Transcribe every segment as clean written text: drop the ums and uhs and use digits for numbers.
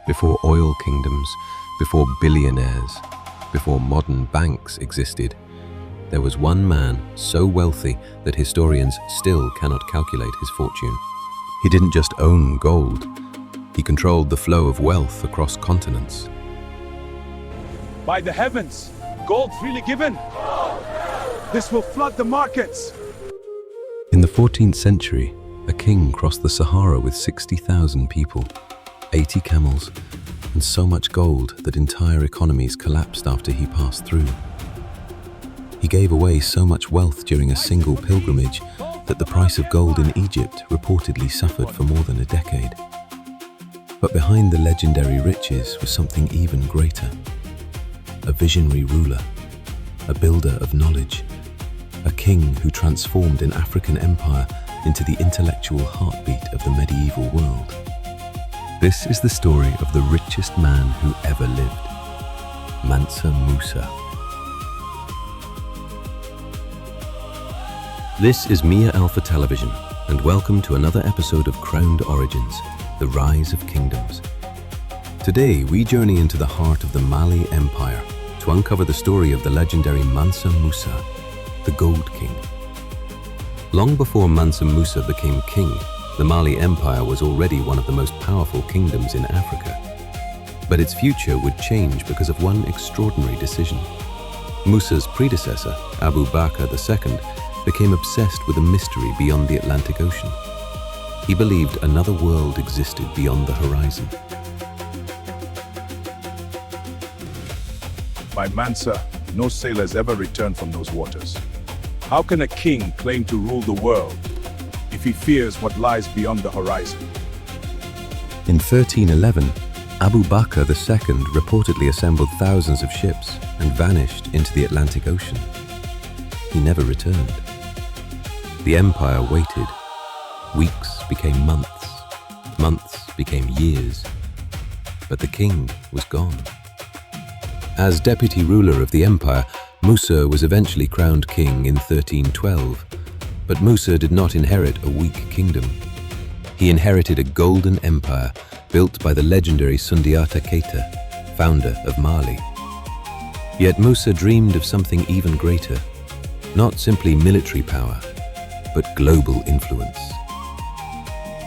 Before oil kingdoms, before billionaires, before modern banks existed, there was one man so wealthy that historians still cannot calculate his fortune. He didn't just own gold, he controlled the flow of wealth across continents. By the heavens, gold freely given. This will flood the markets. In the 14th century, a king crossed the Sahara with 60,000 people, 80 camels, and so much gold that entire economies collapsed after he passed through. He gave away so much wealth during a single pilgrimage that the price of gold in Egypt reportedly suffered for more than a decade. But behind the legendary riches was something even greater. A visionary ruler, a builder of knowledge, a king who transformed an African empire into the intellectual heartbeat of the medieval world. This is the story of the richest man who ever lived, Mansa Musa. This is Mia Alpha Television, and welcome to another episode of Crowned Origins, the Rise of Kingdoms. Today, we journey into the heart of the Mali Empire to uncover the story of the legendary Mansa Musa, the Gold King. Long before Mansa Musa became king, the Mali Empire was already one of the most powerful kingdoms in Africa. But its future would change because of one extraordinary decision. Musa's predecessor, Abu Bakr II, became obsessed with a mystery beyond the Atlantic Ocean. He believed another world existed beyond the horizon. By Mansa, no sailors ever returned from those waters. How can a king claim to rule the world if he fears what lies beyond the horizon? In 1311, Abu Bakr II reportedly assembled thousands of ships and vanished into the Atlantic Ocean. He never returned. The empire waited. Weeks became months. Months became years. But the king was gone. As deputy ruler of the empire, Musa was eventually crowned king in 1312. But Musa did not inherit a weak kingdom. He inherited a golden empire built by the legendary Sundiata Keita, founder of Mali. Yet Musa dreamed of something even greater, not simply military power, but global influence.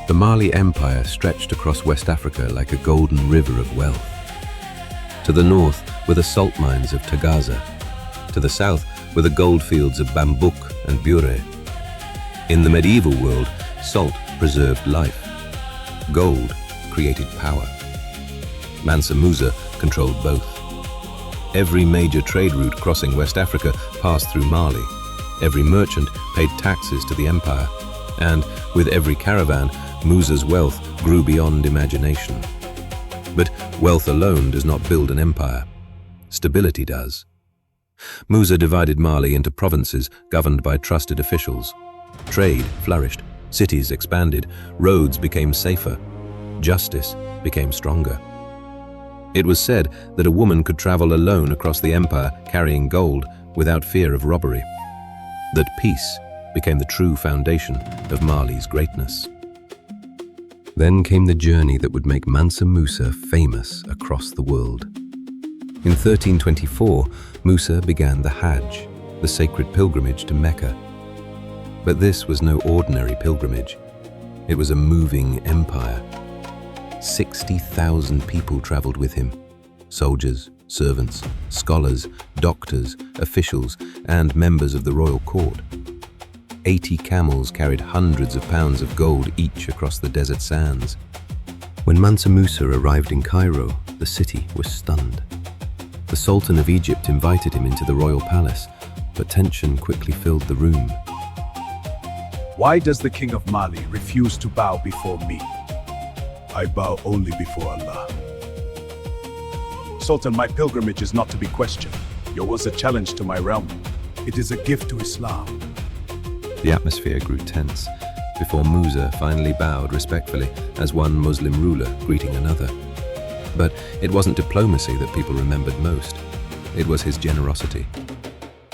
The Mali Empire stretched across West Africa like a golden river of wealth. To the north were the salt mines of Tagaza. To the south were the gold fields of Bambouk and Bure. In the medieval world, salt preserved life. Gold created power. Mansa Musa controlled both. Every major trade route crossing West Africa passed through Mali. Every merchant paid taxes to the empire, and with every caravan, Musa's wealth grew beyond imagination. But wealth alone does not build an empire. Stability does. Musa divided Mali into provinces governed by trusted officials. Trade flourished, cities expanded, roads became safer, justice became stronger. It was said that a woman could travel alone across the empire carrying gold without fear of robbery. That peace became the true foundation of Mali's greatness. Then came the journey that would make Mansa Musa famous across the world. In 1324, Musa began the Hajj, the sacred pilgrimage to Mecca. But this was no ordinary pilgrimage. It was a moving empire. 60,000 people traveled with him. Soldiers, servants, scholars, doctors, officials, and members of the royal court. 80 camels carried hundreds of pounds of gold each across the desert sands. When Mansa Musa arrived in Cairo, the city was stunned. The Sultan of Egypt invited him into the royal palace, but tension quickly filled the room. Why does the king of Mali refuse to bow before me? I bow only before Allah. Sultan, my pilgrimage is not to be questioned. Yours was a challenge to my realm. It is a gift to Islam. The atmosphere grew tense before Musa finally bowed respectfully as one Muslim ruler greeting another. But it wasn't diplomacy that people remembered most. It was his generosity.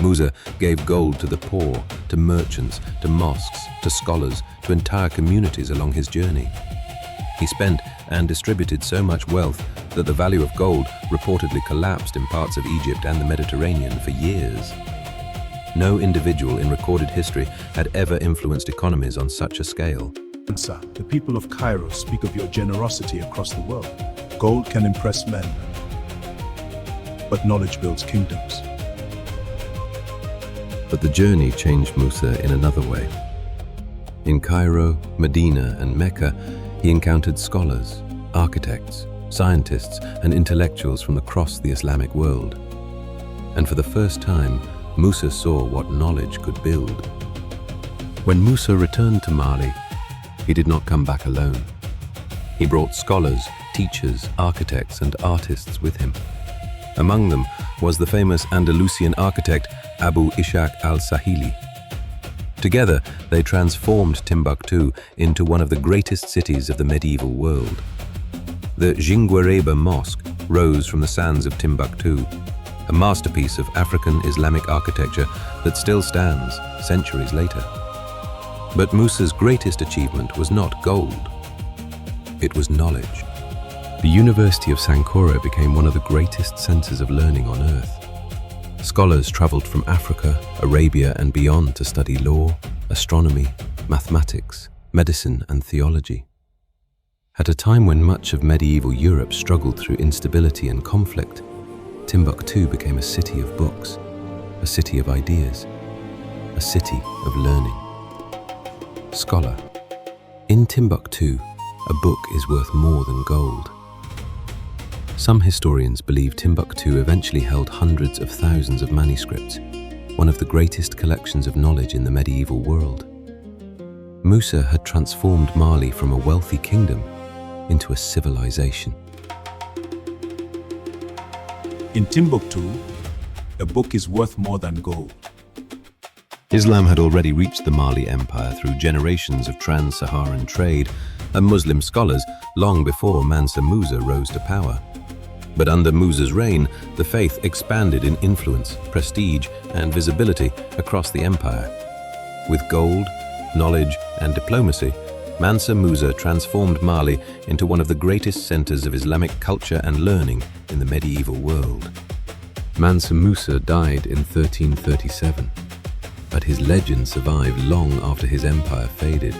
Musa gave gold to the poor, to merchants, to mosques, to scholars, to entire communities along his journey. He spent and distributed so much wealth that the value of gold reportedly collapsed in parts of Egypt and the Mediterranean for years. No individual in recorded history had ever influenced economies on such a scale. Mansa, the people of Cairo speak of your generosity across the world. Gold can impress men, but knowledge builds kingdoms. But the journey changed Musa in another way. In Cairo, Medina, and Mecca, he encountered scholars, architects, scientists, and intellectuals from across the Islamic world. And for the first time, Musa saw what knowledge could build. When Musa returned to Mali, he did not come back alone. He brought scholars, teachers, architects, and artists with him. Among them was the famous Andalusian architect Abu Ishaq al-Sahili. Together, they transformed Timbuktu into one of the greatest cities of the medieval world. The Jinguereba Mosque rose from the sands of Timbuktu, a masterpiece of African Islamic architecture that still stands centuries later. But Musa's greatest achievement was not gold. It was knowledge. The University of Sankore became one of the greatest centers of learning on earth. Scholars traveled from Africa, Arabia, and beyond to study law, astronomy, mathematics, medicine, and theology. At a time when much of medieval Europe struggled through instability and conflict, Timbuktu became a city of books, a city of ideas, a city of learning. Scholar. In Timbuktu, a book is worth more than gold. Some historians believe Timbuktu eventually held hundreds of thousands of manuscripts, one of the greatest collections of knowledge in the medieval world. Musa had transformed Mali from a wealthy kingdom into a civilization. In Timbuktu, a book is worth more than gold. Islam had already reached the Mali Empire through generations of trans-Saharan trade and Muslim scholars long before Mansa Musa rose to power. But under Musa's reign, the faith expanded in influence, prestige, and visibility across the empire. With gold, knowledge, and diplomacy, Mansa Musa transformed Mali into one of the greatest centers of Islamic culture and learning in the medieval world. Mansa Musa died in 1337, but his legend survived long after his empire faded.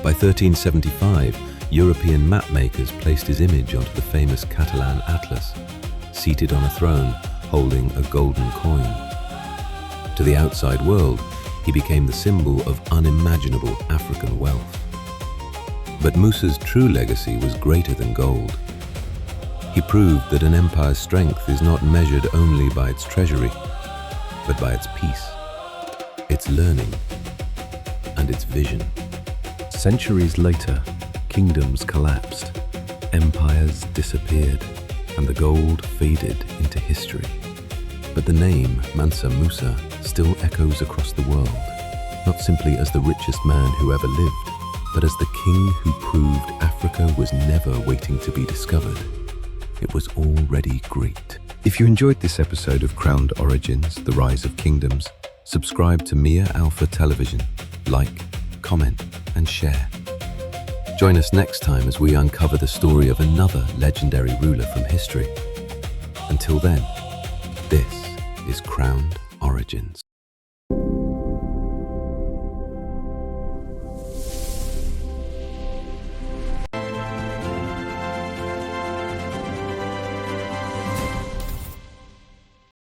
By 1375, European mapmakers placed his image onto the famous Catalan atlas, seated on a throne holding a golden coin. To the outside world, he became the symbol of unimaginable African wealth. But Musa's true legacy was greater than gold. He proved that an empire's strength is not measured only by its treasury, but by its peace, its learning, and its vision. Centuries later, kingdoms collapsed, empires disappeared, and the gold faded into history. But the name Mansa Musa still echoes across the world, not simply as the richest man who ever lived, but as the king who proved Africa was never waiting to be discovered. It was already great. If you enjoyed this episode of Crowned Origins, The Rise of Kingdoms, subscribe to Mia Alpha Television, like, comment, and share. Join us next time as we uncover the story of another legendary ruler from history. Until then, this is Crowned Origins.